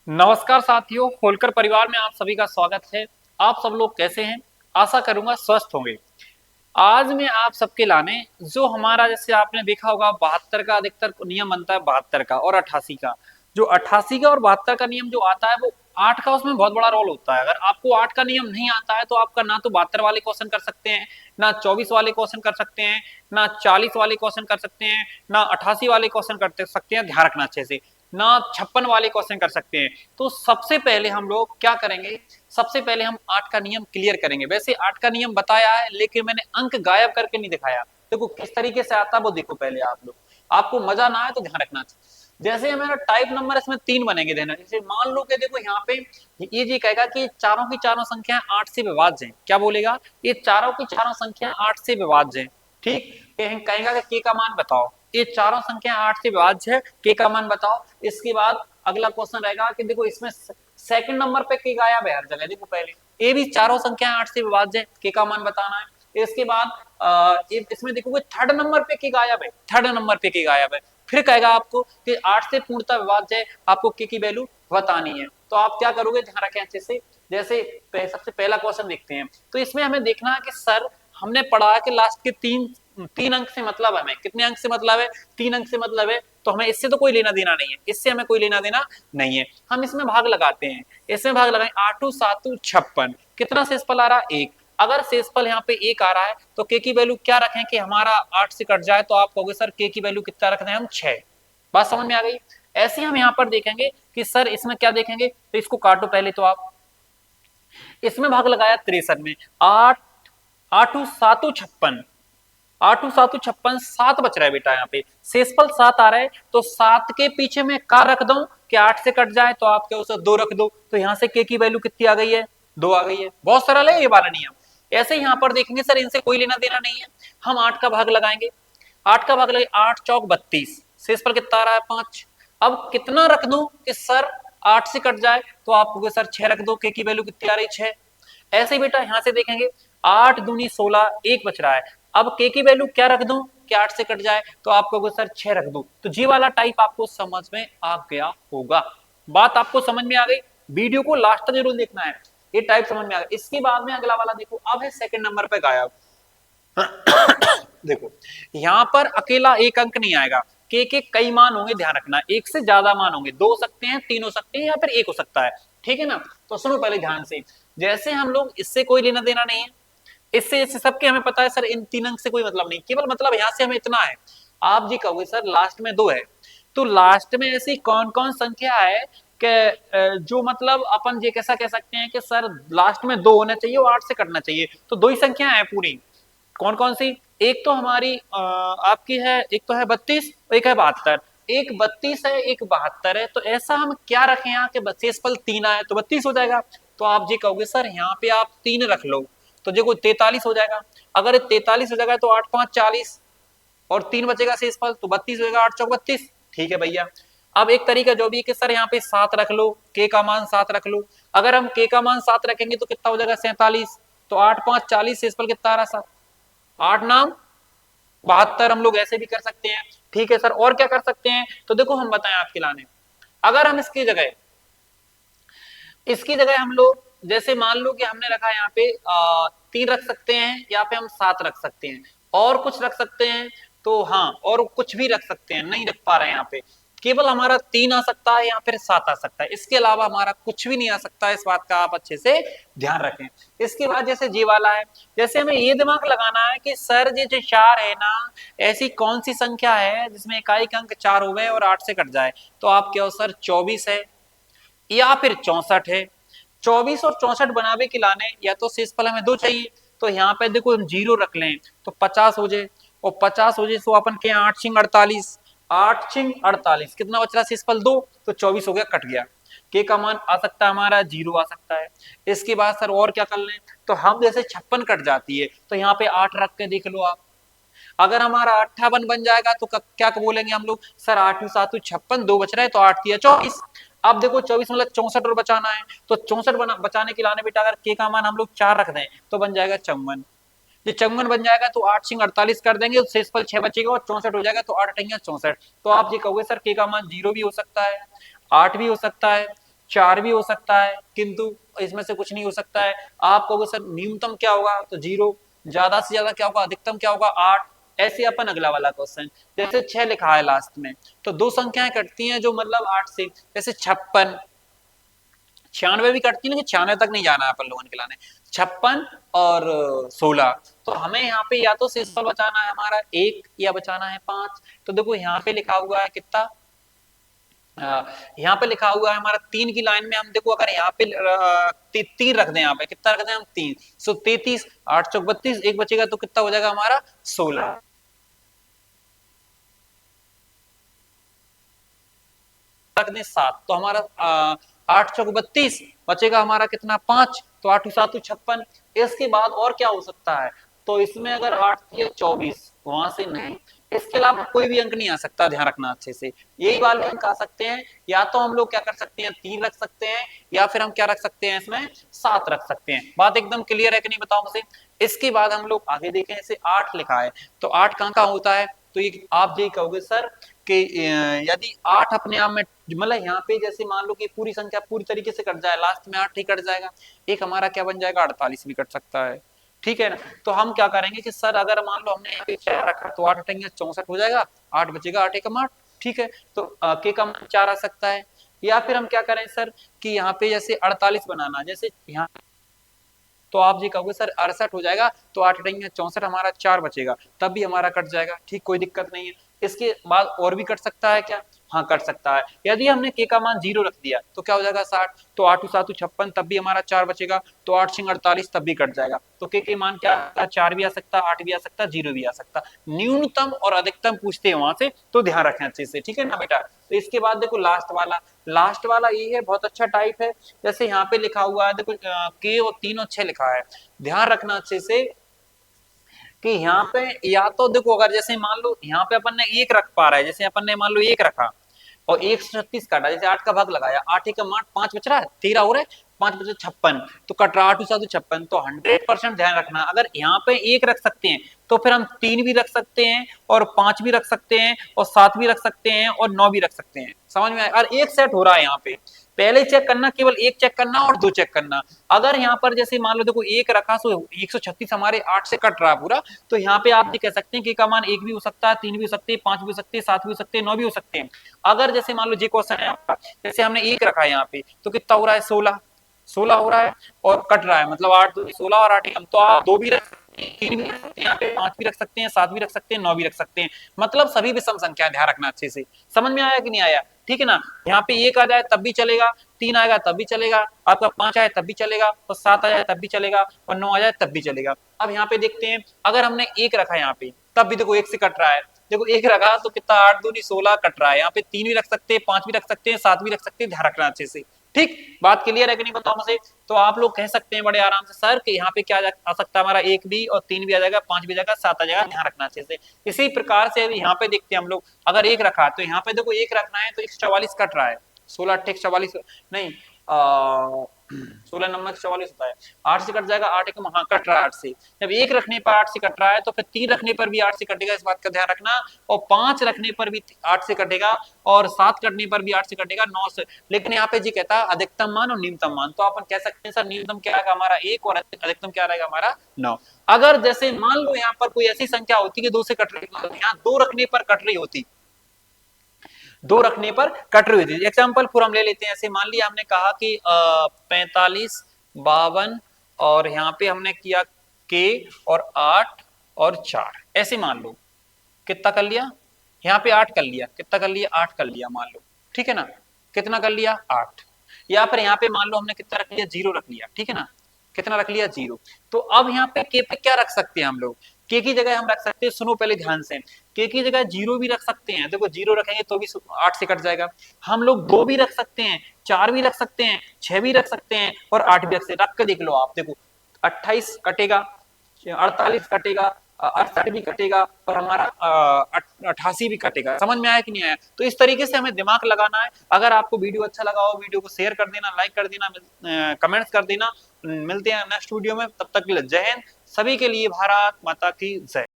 नमस्कार साथियों, होलकर परिवार में आप सभी का स्वागत है। आप सब लोग कैसे हैं? आशा करूंगा स्वस्थ होंगे। आज मैं आप सबके लाने जो हमारा जैसे आपने देखा होगा 72 का अधिकतर नियम बनता है, 72 का और 88 का। जो 88 का और 72 का नियम जो आता है वो 8 का उसमें बहुत बड़ा रोल होता है। अगर आपको 8 का नियम नहीं आता है तो आपका ना तो 72 वाले क्वेश्चन कर सकते हैं, ना 24 वाले क्वेश्चन कर सकते हैं, ना 40 वाले क्वेश्चन कर सकते हैं, ना 88 वाले क्वेश्चन कर सकते हैं। ध्यान रखना अच्छे से, ना 56 वाले क्वेश्चन कर सकते हैं। तो सबसे पहले हम लोग क्या करेंगे, सबसे पहले हम 8 का नियम क्लियर करेंगे। वैसे 8 का नियम बताया है लेकिन मैंने अंक गायब करके नहीं दिखाया। देखो किस तरीके से आता है वो देखो पहले आप लोग। आपको मजा ना आए तो ध्यान रखना। जैसे हमारा टाइप नंबर इसमें 3 बनेंगे देना। जैसे मान लो कि देखो यहाँ पे ये जी कहेगा कि चारों की चारों संख्या 8 से विभाज्य है। क्या बोलेगा? ये चारों की चारों संख्या 8 से विभाज्य है। ठीक, कहेगा कि के का मान बताओ। ये चारों संख्या 8 से विभाज्य है, के का मान बताओ। इसके बाद अगला क्वेश्चन रहेगा कि देखो इसमें सेकंड नंबर पे के गायब है हर जगह। देखो पहले ये भी चारों संख्या 8 से विभाज्य है, के का मान बताना है। इसके बाद इसमें देखोगे थर्ड नंबर पे के गायब है, थर्ड नंबर पे के गायब है। फिर कहेगा आपको कि 8 से पूर्णतः विभाज्य है, आपको के की वैल्यू बतानी है। तो आप क्या करोगे, ध्यान रखें अच्छे से। जैसे सबसे पहला क्वेश्चन देखते हैं। तो इसमें हमें देखना है कि सर हमने पढ़ा है कि लास्ट के तीन तीन अंक से मतलब हमें कितने अंक से मतलब है, 3 अंक से मतलब है। तो हमें इससे तो कोई लेना देना नहीं है, इससे हमें कोई लेना देना नहीं है। हम इसमें भाग लगाते हैं। इसमें भाग लगाएं 8 7 56। कितना शेषफल आ रहा है? 1। अगर शेषफल यहाँ पे 1 आ रहा है तो के की वैल्यू क्या रखें कि हमारा 8 से कट जाए? तो आप कहोगे सर के की वैल्यू कितना रख दें हम? 6। बात समझ में आ गई? ऐसे हम यहाँ पर देखेंगे कि सर इसमें क्या देखेंगे, तो इसको काटो पहले तो आप। इसमें भाग लगाया 63 में। 8 8 7 56, 8 7 56, 7 बच रहा है बेटा। यहाँ पे शेषफल 7 आ रहा है तो 7 के पीछे में का रख दो कि 8 से कट जाए? तो आप क्या उसे 2 रख दो। तो यहाँ से के की वैल्यू कितनी आ गई है? 2 आ गई है। बहुत सरल है ये वाला नियम। ऐसे यहाँ पर देखेंगे सर इनसे कोई लेना देना नहीं है। हम 8 का भाग लगाएंगे। 8 का भाग लगे 8 चौक 32, शेषफल कितना आ रहा है? 5। अब कितना रख दो कि सर 8 से कट जाए? तो आप कहोगे सर 6 रख दो, के की वैल्यू कितनी आ रही है? 6। ऐसे बेटा यहां से देखेंगे 8 दूनी 16, 1 बच रहा है। अब के की वैल्यू क्या रख दूं कि 8 से कट जाए? तो आपको सर 6 रख दूं। तो जी वाला टाइप आपको समझ में आ गया होगा। बात आपको समझ में आ गई? वीडियो को लास्ट तक जरूर देखना है, ये टाइप समझ में आ गया। इसके बाद में अगला वाला देखो, अब है सेकंड नंबर पे गायब। देखो यहां पर अकेला एक अंक नहीं आएगा, के कई मान होंगे। ध्यान रखना, एक से ज्यादा मान होंगे, 2 हो सकते हैं, 3 हो सकते हैं, या फिर 1 हो सकता है। ठीक है ना? तो सुनो पहले ध्यान से। जैसे हम लोग इससे कोई लेना देना नहीं है, इससे सबके हमें पता है सर इन 3 अंक से कोई मतलब नहीं, केवल मतलब यहां से हमें इतना है। आप जी कहोगे सर लास्ट में 2 है, तो लास्ट में ऐसी कौन कौन संख्या है कि जो मतलब अपन ये कैसा कह सकते हैं कि सर लास्ट में 2 होना चाहिए और 8 से कटना चाहिए? तो 2 ही संख्या है पूरी। कौन कौन सी? एक तो हमारी आपकी है, एक तो है 32, एक है 72। एक 32 है, एक 72 है। तो ऐसा हम क्या रखें यहाँ के शेषफल 3 आए तो 32 हो जाएगा। तो आप जी कहोगे सर यहाँ पे आप 3 रख लो तो देखो 43 हो जाएगा। अगर 43 हो जाएगा तो 8 5 40 और 3 बचेगा शेषफल, तो 32 होगा, 8 चौक 32। ठीक है भैया। अब एक तरीका जो भी है कि सर यहाँ पे 7 रख लो, के का मान 7 रख लो। अगर हम के का मान 7 रखेंगे तो कितना हो जाएगा? 47। तो 8 5 40, शेषफल कितना आ रहा है? 8 नाम 72। हम लोग ऐसे भी कर सकते हैं। ठीक है सर, और क्या कर सकते हैं? तो देखो हम बताएं आपके लाने। अगर हम इसकी जगह हम लोग जैसे मान लो कि हमने रखा यहाँ पे 3 रख सकते हैं, या पे हम 7 रख सकते हैं, और कुछ रख सकते हैं। तो हाँ, और कुछ भी रख सकते हैं, नहीं रख पा रहे हैं यहाँ पे। केवल हमारा 3 आ सकता है या फिर 7 आ सकता है, इसके अलावा हमारा कुछ भी नहीं आ सकता है। इस बात का आप अच्छे से ध्यान रखें। इसके बाद जैसे जी वाला है, जैसे हमें ये दिमाग लगाना है कि सर ये जो 4 है ना, ऐसी कौन सी संख्या है जिसमें इकाई का अंक 4 हो गए और 8 से कट जाए? तो आप क्या हो सर? 24 है या फिर 64 है। 24 और 64 बनावे के लाने या तो शेषफल हमें 2 चाहिए। तो यहाँ पे देखो हम 0 रख लें तो 50 हो जाए, और 50 हो जाए तो अपन के 8 छिंग 48, 8 छिंग 48, कितना बच रहा? शेषफल 2। तो 24 हो गया, कट गया। के का मान आ सकता है हमारा 0 आ सकता है। इसके बाद सर और क्या कर लें? तो हम जैसे 56 कट जाती है तो यहाँ पे 8 रख के देख लो आप। अगर हमारा 58 बन जाएगा तो क्या बोलेंगे हम लोग? सर 8 7 56, 2 बच रहा है तो 8 3 24। अब देखो 24 मतलब 64 और बचाना है, तो 64 बचाने के लाने बेटा अगर के का मान हम लोग 4 रख दें तो बन जाएगा 54। ये 54 बन जाएगा तो 8 सिंह 48 कर देंगे तो शेषफल 6 बचेगा और 64 हो जाएगा। तो 8 अठैया 64। तो आप ये कहोगे सर के का मान 0 भी हो सकता है, 8 भी हो सकता है, 4 भी हो सकता है, किंतु इसमें से कुछ नहीं हो सकता है। आप कहोगे सर न्यूनतम क्या होगा, तो 0, ज्यादा से ज्यादा क्या होगा, अधिकतम क्या होगा 8। ऐसे अपन अगला वाला क्वेश्चन, जैसे 6 लिखा है लास्ट में, तो दो संख्याएं कटती हैं जो मतलब 8 से, जैसे 56, 96 भी कटती है, लेकिन 96 तक नहीं जाना है अपन लोगों ने खिलाने, 56 और 16। तो हमें यहाँ पे या तो शेषफल बचाना है हमारा 1 या बचाना है 5। तो देखो यहाँ पे लिखा हुआ है कितना, यहाँ पे लिखा हुआ है हमारा 3 की लाइन में, हम देखो अगर यहाँ पे 3 रख दें, यहाँ पे कितना रख दें हम 3, सो 33, 8 चौक 32, एक बचेगा तो कितना हो जाएगा हमारा 16, रख दें 7 तो हमारा 8 चौक 32, बचेगा हमारा कितना 5, तो 8 7 56। इसके बाद और क्या हो सकता है, तो इसमें अगर 8 24, वहां से नहीं, इसके अलावा कोई भी अंक नहीं आ सकता, ध्यान रखना अच्छे से। यही वाले अंक आ सकते हैं, या तो हम लोग क्या कर सकते हैं 3 रख सकते हैं, या फिर हम क्या रख सकते हैं इसमें 7 रख सकते हैं। बात एकदम क्लियर है कि नहीं, बताओ मुझे। इसके बाद हम लोग आगे देखें, ऐसे 8 लिखा है, तो 8 कहाँ कहाँ होता है, तो ये आप यही कहोगे सर कि यदि 8 अपने आप में, मतलब यहाँ पे जैसे मान लो कि पूरी संख्या पूरी तरीके से कट जाए, लास्ट में 8 ही कट जाएगा, एक हमारा क्या बन जाएगा 48 भी कट सकता है, ठीक है ना। तो हम क्या करेंगे कि सर अगर मान लो हमने यहाँ पे 4 रखा, तो 8 हटेंगे 64 हो जाएगा, 8 बचेगा, 8 एकम 8, ठीक है। तो के का मान 4 आ सकता है। या फिर हम क्या करें सर कि यहाँ पे जैसे 48 बनाना, जैसे यहाँ, तो आप ये कहोगे सर 68 हो जाएगा, तो 8 हटेंगे 64, हमारा 4 बचेगा, तब भी हमारा कट जाएगा, ठीक, कोई दिक्कत नहीं है। इसके बाद और भी कट सकता है क्या, हाँ कट सकता है। यदि हमने के का मान 0 रख दिया तो क्या हो जाएगा 60, तो 8 7 56, तब भी हमारा 4 बचेगा, तो 8 6 48, तब भी कट जाएगा। तो के मान क्या, 4 भी आ सकता, 8 भी आ सकता, 0 भी आ सकता। न्यूनतम और अधिकतम पूछते हैं वहां से, तो ध्यान रखें अच्छे से, ठीक है ना बेटा। तो इसके बाद देखो लास्ट वाला, लास्ट वाला ये है, बहुत अच्छा टाइप है। जैसे यहाँ पे लिखा हुआ है देखो के और 3 और 6 लिखा है, ध्यान रखना अच्छे से कि यहाँ पे या तो देखो अगर जैसे मान लो यहाँ पे अपन ने 1 रख पा रहा है, जैसे अपन ने मान लो 1 रखा और 136 काटा, जैसे 8 का भाग लगाया, 8 एकम 8, 5 बच रहा है, 13 हो रहा है, 5 बचे 56, तो कट रहा 8 7 56। तो 100% ध्यान रखना, अगर यहाँ पे 1 रख सकते हैं तो फिर हम 3 भी रख सकते हैं, और 5 भी रख सकते हैं, और 7 भी रख सकते हैं, और 9 भी रख सकते हैं, समझ में आया। और एक सेट हो रहा है यहाँ पे, पहले चेक करना, केवल 1 चेक करना और 2 चेक करना। अगर यहाँ पर जैसे मान लो देखो 1 रखा, सो 136 हमारे 8 से कट रहा पूरा, तो यहाँ पे आप ये कह सकते हैं कि का मान 1 भी हो सकता है, 3 भी हो सकते हैं, 5 भी हो सकते हैं, 7 भी हो सकते हैं, 9 भी हो सकते हैं। अगर जैसे मान लो ये क्वेश्चन है आपका, जैसे हमने 1 रखा है यहाँ पे, तो कितना हो रहा है 16 हो रहा है, और कट रहा है, मतलब 8 2 16 और 8 एकम, तो आप 2 भी रख सकते हैं, 3 भी रख सकते हैं, यहाँ पे 5 भी रख सकते हैं, 7 भी रख सकते हैं, 9 भी रख सकते हैं, मतलब सभी विषम संख्या, ध्यान रखना अच्छे से। समझ में आया कि नहीं आया, ठीक है ना। यहाँ पे 1 आ जाए तब भी चलेगा, 3 आएगा तब भी चलेगा, आपका 5 आए तब भी चलेगा, और 7 आ जाए तब भी चलेगा, और 9 आ जाए तब भी चलेगा। अब यहाँ पे देखते हैं, अगर हमने 1 रखा यहाँ पे, तब भी देखो 1 से कट रहा है, देखो 1 रखा तो कितना 8 दूनी 16 कट रहा है, यहाँ पे 3 भी रख सकते हैं, 5 भी रख सकते हैं, 7 भी रख सकते हैं, ध्यान रखना अच्छे से, ठीक। बात क्लियर है कि नहीं, बताओ मुझे। तो आप लोग कह सकते हैं बड़े आराम से सर कि यहाँ पे क्या आ सकता है हमारा 1 भी, और 3 भी आ जाएगा, 5 भी आ जाएगा, 7 आ जाएगा, ध्यान रखना अच्छे से। इसी प्रकार से यहाँ पे देखते हैं हम लोग, अगर 1 रखा तो यहाँ पे देखो 1 रखना है, तो 144 कट रहा है, 16 8 44 नहीं, 16 नंबर 44 होता है, 8 से कट जाएगा, 8 एकम हाँ कट रहा है 8 से। जब 1 रखने पर 8 से कट रहा है, तो फिर 3 रखने पर भी 8 से कटेगा, इस बात का ध्यान रखना, और 5 रखने पर भी 8 से कटेगा, और 7 कटने पर भी 8 से कटेगा, 9 से। लेकिन यहाँ पे जी कहता है अधिकतम मान और न्यूनतम मान, तो अपन कह सकते हैं सर न्यूनतम क्या आएगा हमारा 1, और अधिकतम क्या रहेगा हमारा 9। अगर जैसे मान लो यहाँ पर कोई ऐसी संख्या होती है 2 से कट रही, यहाँ 2 रखने पर कट रही होती, 2 रखने पर कट रही थी। एग्जाम्पल पूरा हम ले लेते हैं, ऐसे मान लिया हमने कहा कि 45 52, और यहाँ पे हमने किया के और 8 और 4, ऐसे मान लो कितना कर लिया, यहाँ पे 8 कर लिया, कितना कर लिया 8 कर लिया मान लो, ठीक है ना, कितना कर लिया 8। या फिर यहाँ पे मान लो हमने कितना रख लिया 0 रख लिया, ठीक है ना, कितना रख लिया 0। तो अब यहाँ पे के पे क्या रख सकते हैं हम लोग, के की जगह हम रख सकते हैं, सुनो पहले ध्यान से, के की जगह 0 भी रख सकते हैं, देखो 0 रखेंगे तो भी 8 से कट जाएगा। हम लोग 2 भी रख सकते हैं, 4 भी रख सकते हैं, 6 भी रख सकते हैं, और 8 भी रख सकते हैं। रख के देख लो आप, देखो 28 कटेगा, 48 कटेगा, 68 भी कटेगा, और हमारा 88 भी कटेगा। समझ में आया कि नहीं आया। तो इस तरीके से हमें दिमाग लगाना है। अगर आपको वीडियो अच्छा लगा हो, वीडियो को शेयर कर देना, लाइक कर देना, कमेंट्स कर देना। मिलते हैं नेक्स्ट वीडियो में, तब तक के लिए जय हिंद। सभी के लिए भारत माता की जय।